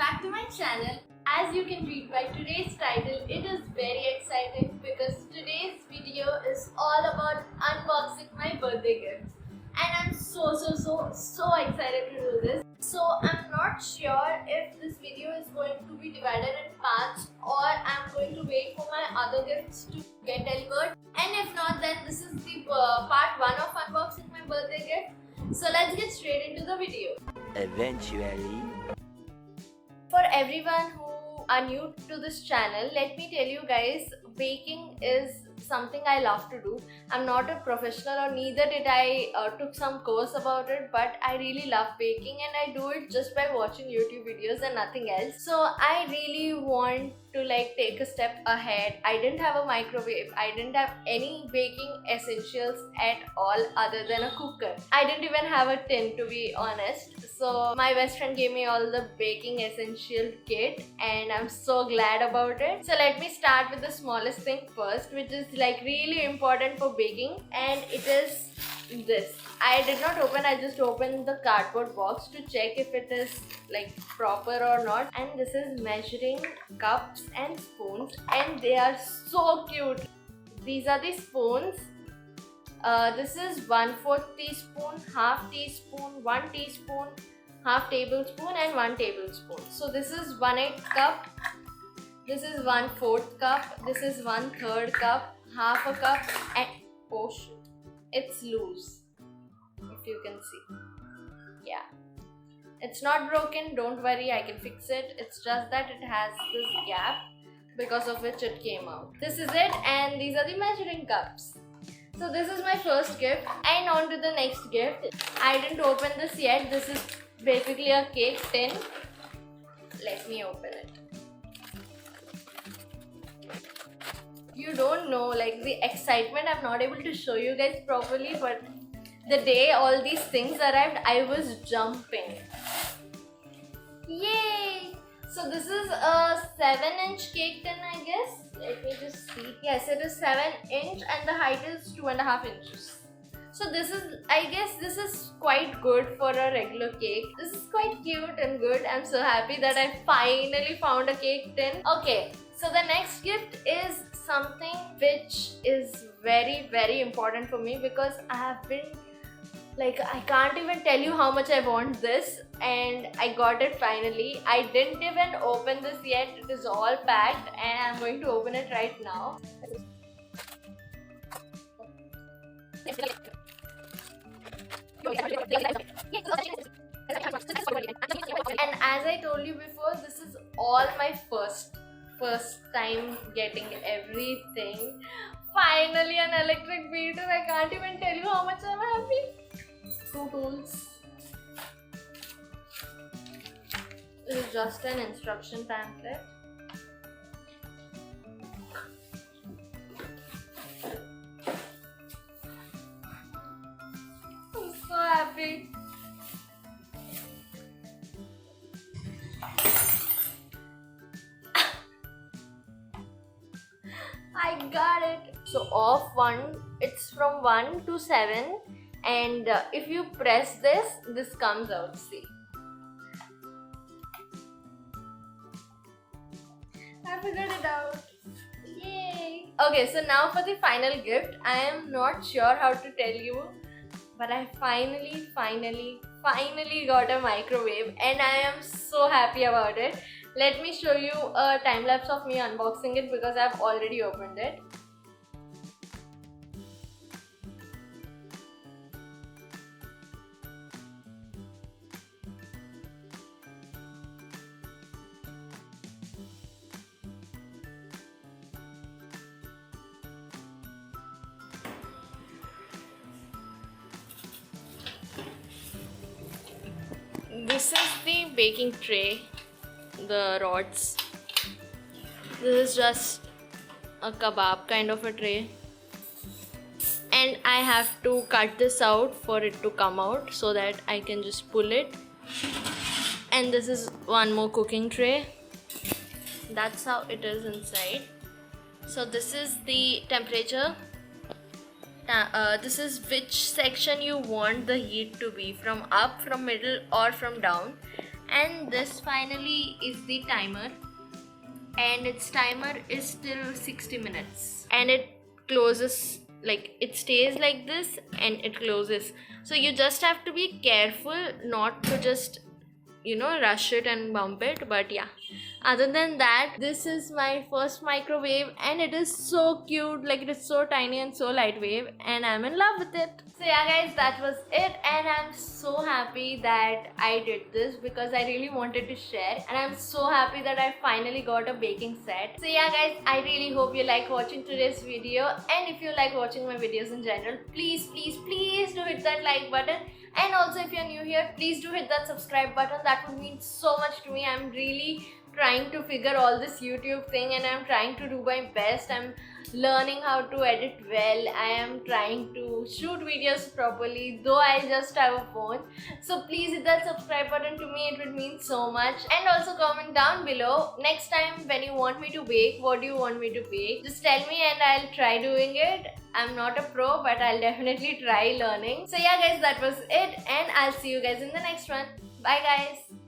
back to my channel. As you can read by today's title, it is very exciting because today's video is all about unboxing my birthday gifts. And I'm so excited to do this. So I'm not sure if this video is going to be divided in parts or I'm going to wait for my other gifts to get delivered. And if not, then this is the part 1 of unboxing my birthday gift. So let's get straight into the video. Eventually. For everyone who are new to this channel, let me tell you guys, baking is something I love to do. I'm not a professional or neither did I took some course about it, but I really love baking and I do it just by watching YouTube videos and nothing else. So I really want to take a step ahead. I didn't have a microwave, I didn't have any baking essentials at all other than a cooker. I didn't even have a tin, to be honest. So my best friend gave me all the baking essential kit and I'm so glad about it. So let me start with the smallest thing first, which is really important for baking, and it is this. I did not open, I just opened the cardboard box to check if it is proper or not. And this is measuring cups and spoons and they are so cute. These are the spoons. This is 1/4 teaspoon, half teaspoon, 1 teaspoon, half tablespoon and 1 tablespoon. So this is 1/8 cup, this is 1/4 cup, this is 1/3 cup, half a cup, and oh shit, it's loose, if you can see. Yeah, it's not broken, don't worry, I can fix it. It's just that it has this gap because of which it came out. This is it, and these are the measuring cups. So this is my first gift, and on to the next gift. I didn't open this yet. This is basically a cake tin. Let me open it. You don't know the excitement. I'm not able to show you guys properly, but the day all these things arrived, I was jumping. Yay! So this is a 7-inch cake tin, I guess. Let me just see. Yes, it is 7-inch and the height is 2.5 inches. So this is, I guess this is quite good for a regular cake. This is quite cute and good. I'm so happy that I finally found a cake tin. Okay, so the next gift is something which is very important for me because I have been I can't even tell you how much I want this, and I got it finally. I didn't even open this yet. It is all packed and I'm going to open it right now. And as I told you before, this is all my first time getting everything. Finally an electric beater. I can't even tell you how much I'm happy. 2 tools. This is just an instruction pamphlet. I'm so happy. I got it. So off 1, it's from 1 to 7, and if you press this comes out. See, I figured it out. Yay! Okay, so now for the final gift. I am not sure how to tell you, but I finally got a microwave and I am so happy about it. Let me show you a time lapse of me unboxing it because I've already opened it. This is the baking tray, the rods. This is just a kebab kind of a tray, and I have to cut this out for it to come out so that I can just pull it. And this is one more cooking tray. That's how it is inside. So this is the temperature. This is which section you want the heat to be, from up, from middle or from down. And this finally is the timer, and its timer is still 60 minutes, and it closes, like it stays like this and it closes. So you just have to be careful not to just rush it and bump it. But yeah, other than that, this is my first microwave, and it is so cute. Like, it is so tiny and so lightweight, and I'm in love with it. So yeah guys, that was it, and I'm so happy that I did this because I really wanted to share, and I'm so happy that I finally got a baking set. So yeah guys, I really hope you like watching today's video, and if you like watching my videos in general, please do hit that like button. And also, if you're new here, please do hit that subscribe button. That would mean so much to me. I'm really trying to figure all this YouTube thing, and I'm trying to do my best. I'm learning how to edit well. I am trying to shoot videos properly, though I just have a phone. So please hit that subscribe button. To me, it would mean so much. And also comment down below next time when you want me to bake, what do you want me to bake? Just tell me and I'll try doing it. I'm not a pro, but I'll definitely try learning. So yeah guys, that was it, and I'll see you guys in the next one. Bye guys.